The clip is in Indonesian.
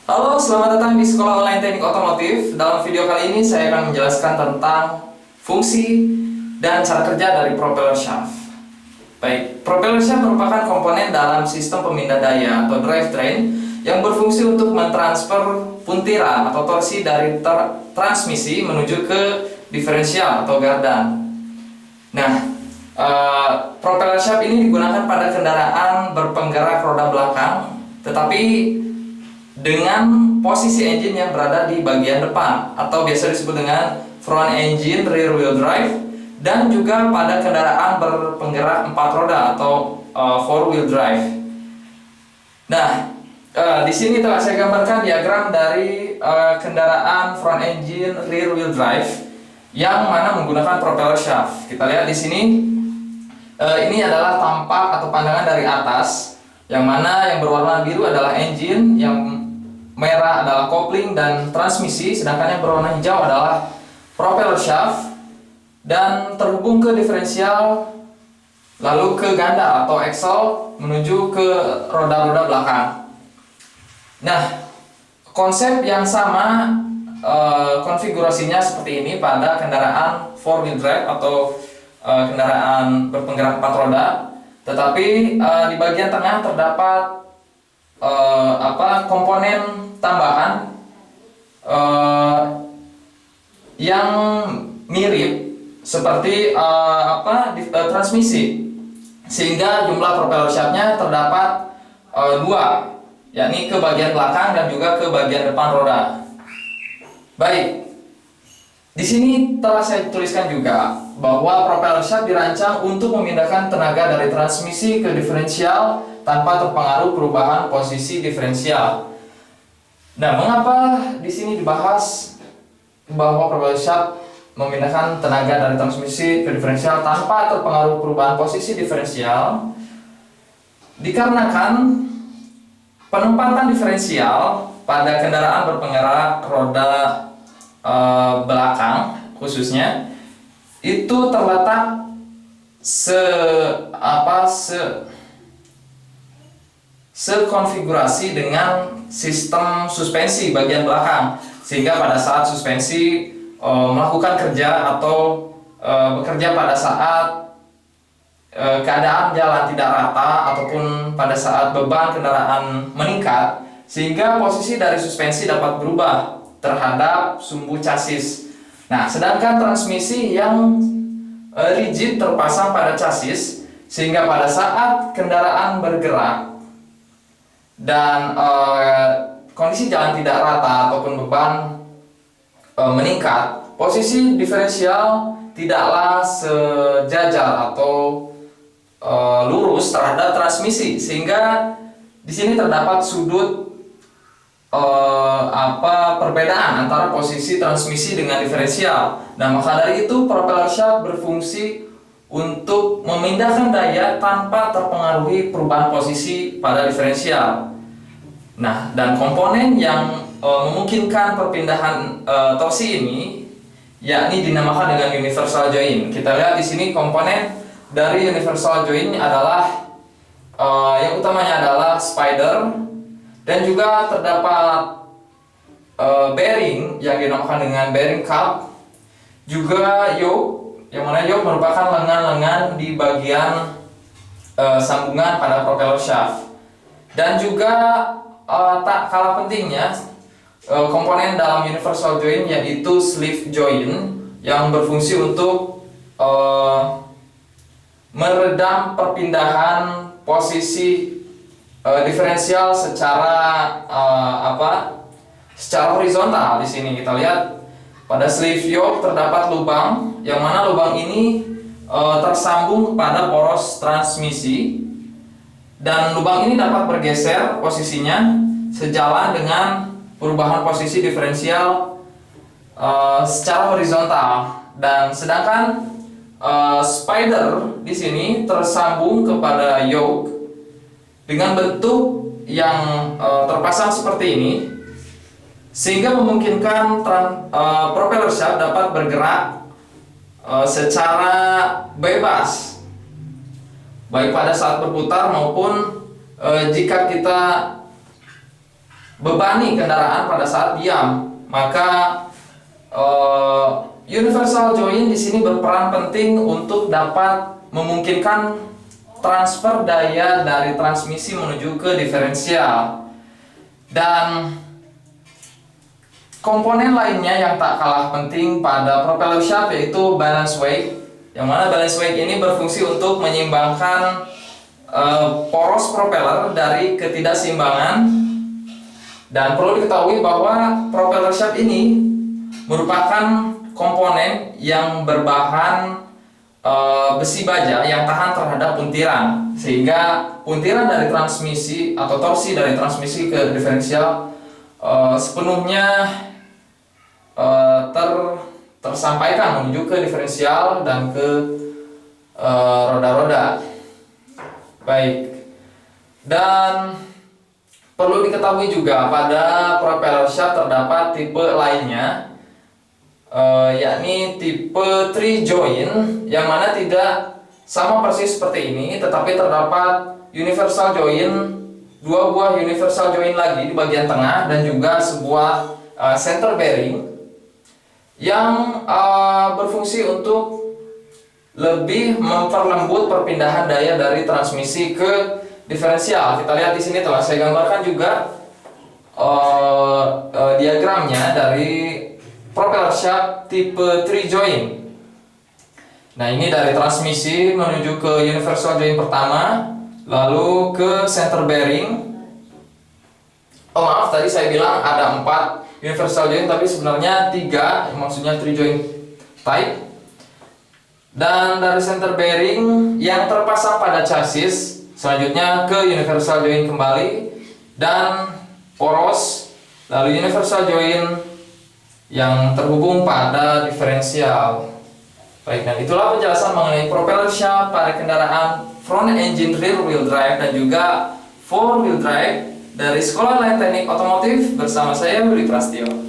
Halo, selamat datang di Sekolah Online Teknik Otomotif. Dalam video kali ini saya akan menjelaskan tentang fungsi dan cara kerja dari propeller shaft. Baik, propeller shaft merupakan komponen dalam sistem pemindah daya atau drivetrain yang berfungsi untuk mentransfer puntiran atau torsi dari transmisi menuju ke diferensial atau gardan. Nah, propeller shaft ini digunakan pada kendaraan berpenggerak roda belakang, tetapi dengan posisi engine yang berada di bagian depan atau biasa disebut dengan front engine rear wheel drive, dan juga pada kendaraan berpenggerak 4 roda atau 4 wheel drive. Nah, di sini telah saya gambarkan diagram dari kendaraan front engine rear wheel drive yang mana menggunakan propeller shaft. Kita lihat di sini, ini adalah tampak atau pandangan dari atas, yang mana yang berwarna biru adalah engine, yang merah adalah kopling dan transmisi, sedangkan yang berwarna hijau adalah propeller shaft, dan terhubung ke diferensial lalu ke ganda atau axle menuju ke roda-roda belakang. Nah, konsep yang sama, konfigurasinya seperti ini pada kendaraan 4-wheel drive atau kendaraan berpenggerak 4 roda, tetapi di bagian tengah terdapat komponen tambahan yang mirip seperti transmisi, sehingga jumlah propeller shaftnya terdapat 2, yakni ke bagian belakang dan juga ke bagian depan roda. Baik, di sini telah saya tuliskan juga bahwa propeller shaft dirancang untuk memindahkan tenaga dari transmisi ke diferensial tanpa terpengaruh perubahan posisi diferensial. Nah, mengapa di sini dibahas bahwa propeller shaft memindahkan tenaga dari transmisi ke diferensial tanpa terpengaruh perubahan posisi diferensial? Dikarenakan penempatan diferensial pada kendaraan berpenggerak roda belakang khususnya itu terletak sekonfigurasi dengan sistem suspensi bagian belakang, sehingga pada saat suspensi melakukan kerja atau bekerja pada saat keadaan jalan tidak rata ataupun pada saat beban kendaraan meningkat, sehingga posisi dari suspensi dapat berubah terhadap sumbu chassis. Nah, sedangkan transmisi yang rigid terpasang pada chassis, sehingga pada saat kendaraan bergerak dan kondisi jalan tidak rata ataupun beban meningkat, posisi diferensial tidaklah sejajar atau lurus terhadap transmisi, sehingga di sini terdapat sudut perbedaan antara posisi transmisi dengan diferensial. Nah, maka dari itu propeller shaft berfungsi untuk memindahkan daya tanpa terpengaruhi perubahan posisi pada diferensial. Nah, dan komponen yang memungkinkan perpindahan torsi ini yakni dinamakan dengan universal joint. Kita lihat di sini komponen dari universal joint adalah yang utamanya adalah spider, dan juga terdapat bearing yang dinamakan dengan bearing cup, juga yoke, yang mana yoke merupakan lengan-lengan di bagian sambungan pada propeller shaft, dan juga tak kalah pentingnya komponen dalam universal joint yaitu sleeve joint yang berfungsi untuk meredam perpindahan posisi diferensial secara secara horizontal. Di sini kita lihat pada sleeve yoke terdapat lubang, yang mana lubang ini tersambung pada poros transmisi, dan lubang ini dapat bergeser posisinya sejalan dengan perubahan posisi diferensial secara horizontal. Dan sedangkan spider di sini tersambung kepada yoke dengan bentuk yang terpasang seperti ini, sehingga memungkinkan propeller shaft dapat bergerak secara bebas, baik pada saat berputar maupun jika kita membebani kendaraan pada saat diam. Maka universal join di sini berperan penting untuk dapat memungkinkan transfer daya dari transmisi menuju ke diferensial. Dan komponen lainnya yang tak kalah penting pada propeller shaft yaitu balance weight, yang mana balance weight ini berfungsi untuk menyeimbangkan poros propeller dari ketidakseimbangan. Dan perlu diketahui bahwa propeller shaft ini merupakan komponen yang berbahan besi baja yang tahan terhadap puntiran, sehingga puntiran dari transmisi atau torsi dari transmisi ke diferensial sepenuhnya tersampaikan menuju ke diferensial dan ke roda-roda. Baik, dan perlu diketahui juga pada propeller shaft terdapat tipe lainnya, yakni tipe 3 join, yang mana tidak sama persis seperti ini, tetapi terdapat universal join, dua buah universal join lagi di bagian tengah, dan juga sebuah center bearing yang berfungsi untuk lebih memperlembut perpindahan daya dari transmisi ke diferensial. Kita lihat di sini telah saya gambarkan juga diagramnya dari propeller shaft tipe 3 join. Nah, ini dari transmisi menuju ke universal join pertama, lalu ke center bearing. Oh maaf, tadi saya bilang ada 4 universal join, tapi sebenarnya 3, maksudnya 3 join type. Dan dari center bearing yang terpasang pada chassis, selanjutnya ke universal join kembali, dan poros, lalu universal join yang terhubung pada diferensial. Baik, dan itulah penjelasan mengenai propeller shaft pada kendaraan front engine rear wheel drive dan juga four wheel drive dari Sekolah Lain Teknik Otomotif bersama saya Willy Prastio.